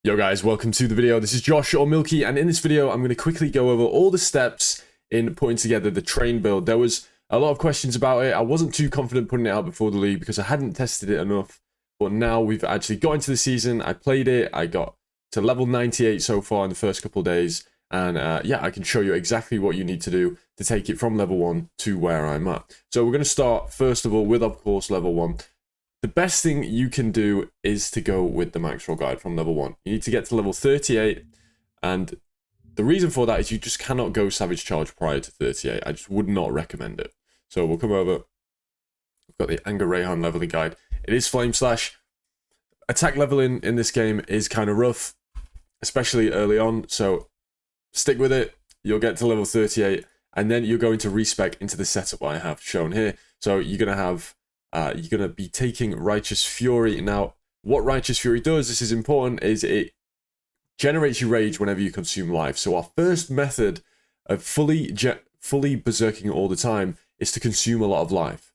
Yo guys, welcome to the video. This is Josh or Milky, and in this video I'm going to quickly go over all the steps in putting together the train build. There was a lot of questions about it. I wasn't too confident putting it out before the league because I hadn't tested it enough, but now we've actually got into the season. I played it, I got to level 98 so far in the first couple of days, and yeah, I can show you exactly what you need to do to take it from level 1 to where I'm at. So we're going to start first of all with, of course, level 1. The best thing you can do is to go with the max roll guide from level 1. You need to get to level 38, and the reason for that is you just cannot go Savage Charge prior to 38. I just would not recommend it. So we'll come over. We've got the Anger Rehan leveling guide. It is Flame Slash. Attack leveling in this game is kind of rough, especially early on, so stick with it. You'll get to level 38, and then you're going to respec into the setup I have shown here. So you're going to have you're going to be taking Righteous Fury. Now, what Righteous Fury does, this is important, is it generates you rage whenever you consume life. So our first method of fully berserking all the time is to consume a lot of life.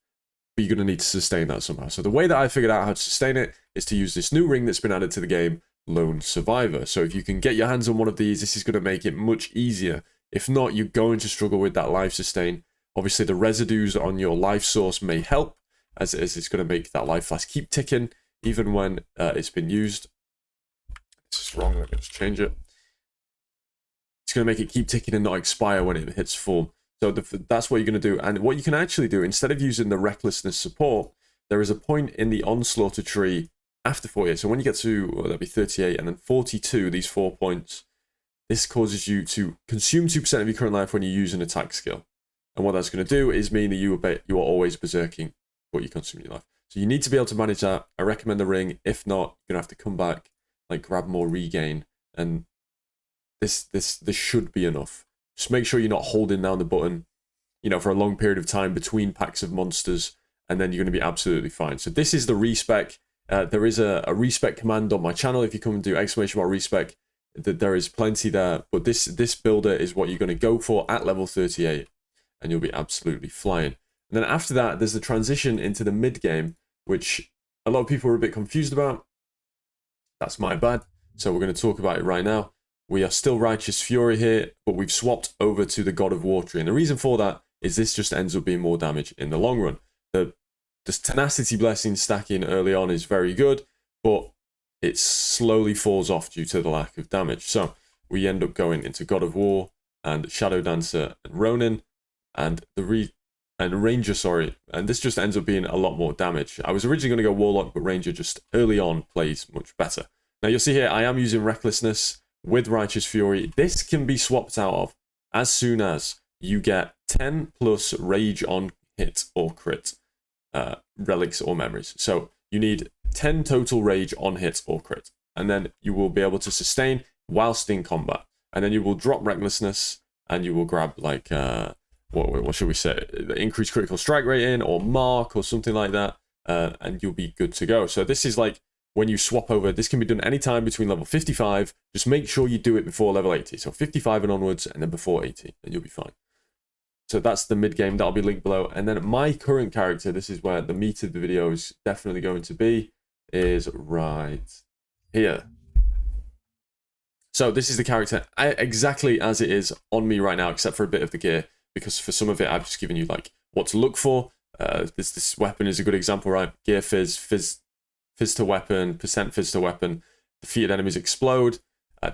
But you're going to need to sustain that somehow. So the way that I figured out how to sustain it is to use this new ring that's been added to the game, Lone Survivor. So if you can get your hands on one of these, this is going to make it much easier. If not, you're going to struggle with that life sustain. Obviously, the residues on your life source may help, as it's going to make that life flask keep ticking, even when it's been used. This is wrong, let me just change it. It's going to make it keep ticking and not expire when it hits full. So that's what you're going to do. And what you can actually do, instead of using the Recklessness support, there is a point in the Onslaughter tree after 48. So when you get to, well, that'll be 38 and then 42, these 4 points, this causes you to consume 2% of your current life when you use an attack skill. And what that's going to do is mean that you are always berserking what you consume in your life. So you need to be able to manage that. I recommend the ring. If not, you're going to have to come back, like grab more regain. And this should be enough. Just make sure you're not holding down the button, you know, for a long period of time between packs of monsters, and then you're going to be absolutely fine. So this is the respec. There is a respec command on my channel. If you come and do !respec, there is plenty there. But this builder is what you're going to go for at level 38, and you'll be absolutely flying. And then after that, there's the transition into the mid game, which a lot of people are a bit confused about. That's my bad. So we're going to talk about it right now. We are still Righteous Fury here, but we've swapped over to the God of War tree. And the reason for that is this just ends up being more damage in the long run. The Tenacity Blessing stacking early on is very good, but it slowly falls off due to the lack of damage. So we end up going into God of War and Shadow Dancer and Ronin and Ranger, sorry. And this just ends up being a lot more damage. I was originally going to go Warlock, but Ranger just early on plays much better. Now you'll see here, I am using Recklessness with Righteous Fury. This can be swapped out of as soon as you get 10 plus Rage on hit or crit, relics or memories. So you need 10 total Rage on hit or crit. And then you will be able to sustain whilst in combat. And then you will drop Recklessness and you will grab like, what should we say? Increased critical strike rating or mark or something like that. And you'll be good to go. So this is like, when you swap over, this can be done anytime between level 55. Just make sure you do it before level 80. So 55 and onwards, and then before 80, and you'll be fine. So that's the mid game. That'll be linked below. And then my current character, this is where the meat of the video is definitely going to be, is right here. So this is the character exactly as it is on me right now, except for a bit of the gear, because for some of it, I've just given you like what to look for. This weapon is a good example, right? Gear fizz to weapon, percent fizz to weapon, defeated enemies explode.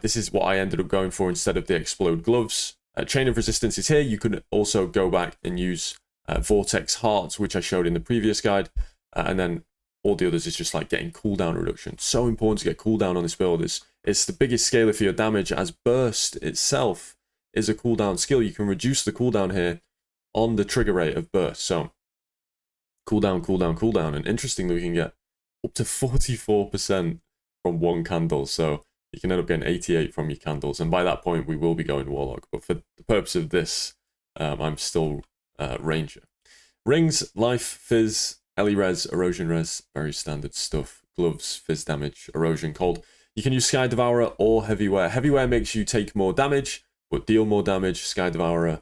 This is what I ended up going for instead of the explode gloves. Chain of resistance is here. You can also go back and use vortex hearts, which I showed in the previous guide. And then all the others is just like getting cooldown reduction. So important to get cooldown on this build. It's the biggest scaler for your damage, as burst itself is a cooldown skill. You can reduce the cooldown here on the trigger rate of burst. So cooldown, cooldown, cooldown. And interestingly, we can get up to 44% from one candle, so you can end up getting 88 from your candles, and by that point we will be going Warlock, but for the purpose of this, I'm still Ranger. Rings, life, fizz, Ellie res, erosion res, very standard stuff. Gloves, fizz damage, erosion, cold. You can use Sky Devourer or Heavy Wear. Heavy Wear makes you take more damage, but deal more damage. Sky Devourer,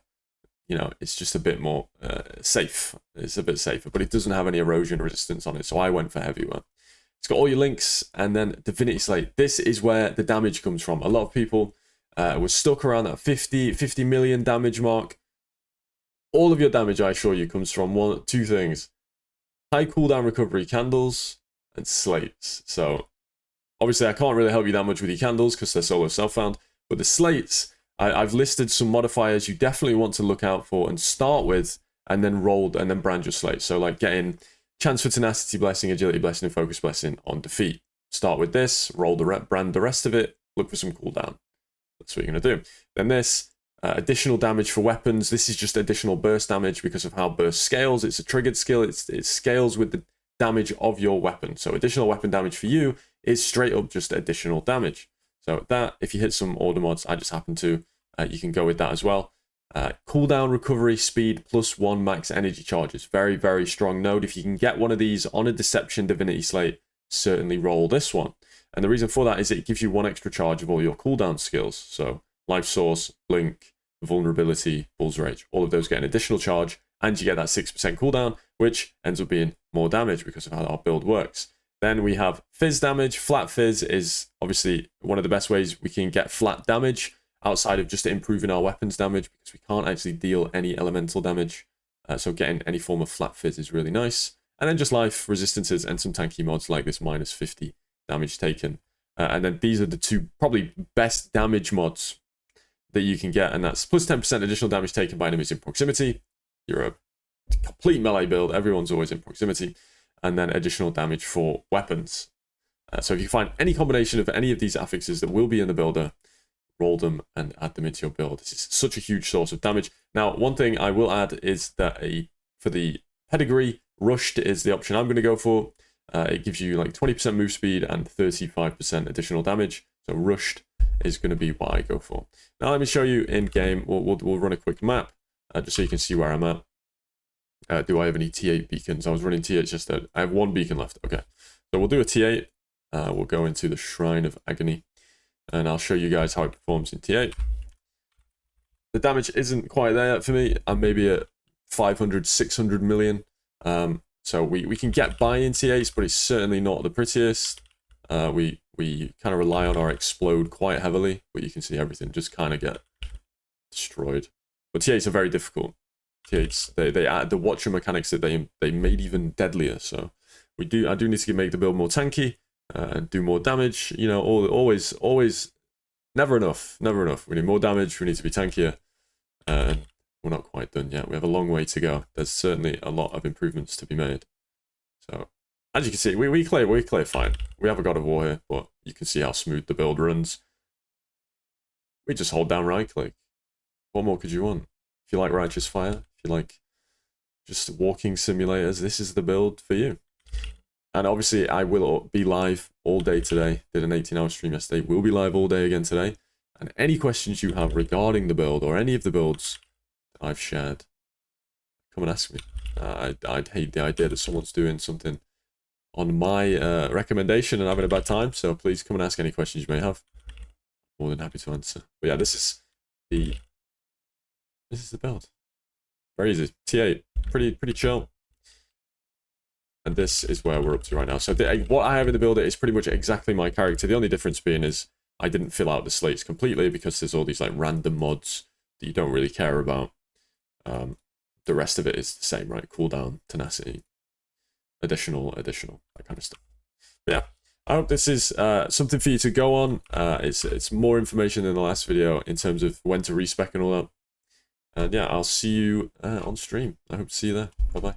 you know, it's just a bit more safe. It's a bit safer, but it doesn't have any erosion resistance on it, so I went for Heavy Wear. It's got all your links, and then Divinity Slate. This is where the damage comes from. A lot of people were stuck around that 50 million damage mark. All of your damage, I assure you, comes from two things: high cooldown recovery candles and slates. So obviously I can't really help you that much with your candles because they're solo self-found, but the slates, I've listed some modifiers you definitely want to look out for and start with, and then brand your slate. So like getting chance for tenacity blessing, agility blessing, and focus blessing on defeat. Start with this, brand the rest of it, look for some cooldown. That's what you're going to do. Then this, additional damage for weapons. This is just additional burst damage because of how burst scales. It's a triggered skill. It scales with the damage of your weapon. So additional weapon damage for you is straight up just additional damage. So that, if you hit some order mods, I just happen to, you can go with that as well. Cooldown recovery speed +1 max energy charges. Very, very strong node. If you can get one of these on a Deception Divinity Slate, certainly roll this one. And the reason for that is it gives you 1 extra charge of all your cooldown skills. So Life Source, Blink, Vulnerability, Bull's Rage, all of those get an additional charge, and you get that 6% cooldown, which ends up being more damage because of how our build works. Then we have Fizz damage. Flat Fizz is obviously one of the best ways we can get flat damage outside of just improving our weapons damage, because we can't actually deal any elemental damage. So getting any form of Flat Fizz is really nice. And then just life resistances and some tanky mods like this -50 damage taken. And then these are the two probably best damage mods that you can get, and that's +10% additional damage taken by enemies in proximity. You're a complete melee build, everyone's always in proximity. And then additional damage for weapons. So if you find any combination of any of these affixes that will be in the builder, roll them and add them into your build. This is such a huge source of damage. Now, one thing I will add is that for the pedigree, rushed is the option I'm going to go for. It gives you like 20% move speed and 35% additional damage. So rushed is going to be what I go for. Now let me show you in game. We'll run a quick map just so you can see where I'm at. Do I have any T8 beacons? I was running T8 just I have 1 beacon left. Okay, so we'll do a T8. We'll go into the Shrine of Agony, and I'll show you guys how it performs in T8. The damage isn't quite there yet for me. I'm maybe at 500, 600 million. So we can get by in T8s, but it's certainly not the prettiest. We kind of rely on our explode quite heavily, but you can see everything just kind of get destroyed. But T8s are very difficult. T8s, they add the watcher mechanics that they made even deadlier. So I do need to make the build more tanky and do more damage. You know, always, never enough. We need more damage. We need to be tankier, and we're not quite done yet. We have a long way to go. There's certainly a lot of improvements to be made. So as you can see, we clear fine. We have a God of War here, but you can see how smooth the build runs. We just hold down right click. What more could you want? If you like Righteous Fire, if you like just walking simulators, this is the build for you. And obviously, I will be live all day today. Did an 18-hour stream yesterday. We'll be live all day again today. And any questions you have regarding the build or any of the builds that I've shared, come and ask me. I'd hate the idea that someone's doing something on my recommendation and having a bad time. So please come and ask any questions you may have. More than happy to answer. But yeah, this is the build. Very easy. T8, pretty chill. And this is where we're up to right now. So what I have in the build is pretty much exactly my character. The only difference being is I didn't fill out the slates completely because there's all these like random mods that you don't really care about. The rest of it is the same, right? Cooldown, tenacity, additional, that kind of stuff. But yeah, I hope this is something for you to go on. It's more information than the last video in terms of when to respec and all that. And yeah, I'll see you on stream. I hope to see you there. Bye-bye.